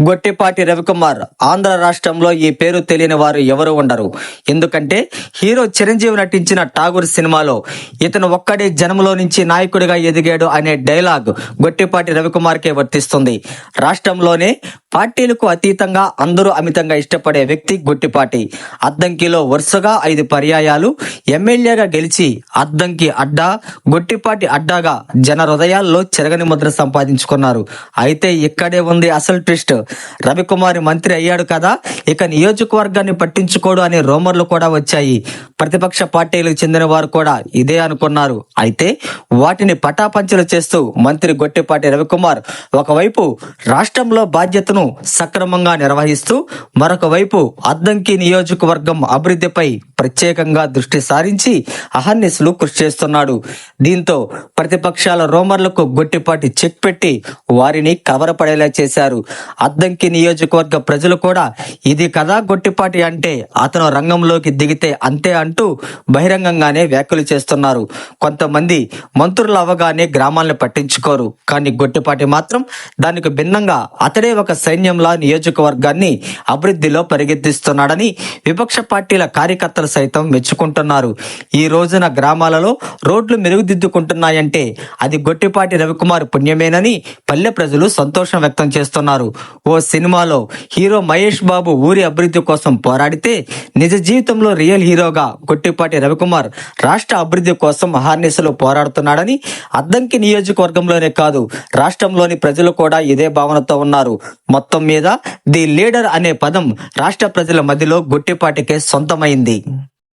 గొట్టిపాటి రవికుమార్ ఆంధ్ర రాష్ట్రంలో ఈ పేరు తెలియని వారు ఎవరు ఉండరు. ఎందుకంటే హీరో చిరంజీవి నటించిన ఠాగూర్ సినిమాలో ఇతను ఒక్కడే జన్మలో నుంచి నాయకుడిగా ఎదిగాడు అనే డైలాగ్ గొట్టిపాటి రవికుమార్కే వర్తిస్తుంది. రాష్ట్రంలోనే పార్టీలకు అతీతంగా అందరూ అమితంగా ఇష్టపడే వ్యక్తి గొట్టిపాటి. అద్దంకిలో వరుసగా 5 పర్యాయాలు ఎమ్మెల్యేగా గెలిచి అద్దంకి అడ్డా, గొట్టిపాటి అడ్డాగా జన హృదయాల్లో చెరగని ముద్ర సంపాదించుకున్నారు. అయితే ఇక్కడే ఉంది అసలు ట్విస్ట్. రవికుమార్ మంత్రి అయ్యాడు కదా, ఇక నియోజకవర్గాన్ని పట్టించుకోడు అనే రూమర్లు కూడా వచ్చాయి. ప్రతిపక్ష పార్టీలకు చెందిన వారు కూడా ఇదే అనుకున్నారు. అయితే వాటిని పటాపంచలు చేస్తూ మంత్రి గొట్టిపాటి రవికుమార్ ఒకవైపు రాష్ట్రంలో బాధ్యతను సక్రమంగా నిర్వహిస్తూ మరొక వైపు అద్దంకి నియోజకవర్గం అభివృద్ధిపై ప్రత్యేకంగా దృష్టి సారించి అహర్నిశలు కృషి చేస్తున్నాడు. దీంతో ప్రతిపక్షాల రూమర్లకు గొట్టిపాటి చెక్ పెట్టి వారిని కవరపడేలా చేశారు. అద్దంకి నియోజకవర్గ ప్రజలు కూడా ఇది కదా గొట్టిపాటి అంటే, అతను రంగంలోకి దిగితే అంతే అంటూ బహిరంగంగానే వ్యాఖ్యలు చేస్తున్నారు. కొంతమంది మంత్రులు అవగానే గ్రామాలను పట్టించుకోరు, కానీ గొట్టిపాటి మాత్రం దానికి భిన్నంగా అతడే ఒక సైన్యంలా నియోజకవర్గాన్ని అభివృద్ధిలో పరిగెత్తిస్తున్నాడని విపక్ష పార్టీల కార్యకర్తలు సైతం మెచ్చుకుంటున్నారు. ఈ రోజున గ్రామాలలో రోడ్లు మెరుగుదిద్దుకుంటున్నాయంటే అది గొట్టిపాటి రవికుమార్ పుణ్యమేనని పల్లె ప్రజలు సంతోషం వ్యక్తం చేస్తున్నారు. ఓ సినిమాలో హీరో మహేష్ బాబు ఊరి అభివృద్ధి కోసం పోరాడితే నిజ జీవితంలో రియల్ హీరోగా గొట్టిపాటి రవికుమార్ రాష్ట్ర అభివృద్ధి కోసం అహర్నిశలు పోరాడుతున్నాడని అద్దంకి నియోజకవర్గంలోనే కాదు, రాష్ట్రంలోని ప్రజలు కూడా ఇదే భావనతో ఉన్నారు. మొత్తం మీద ది లీడర్ అనే పదం రాష్ట్ర ప్రజల మధ్యలో గొట్టిపాటికే సొంతమైంది.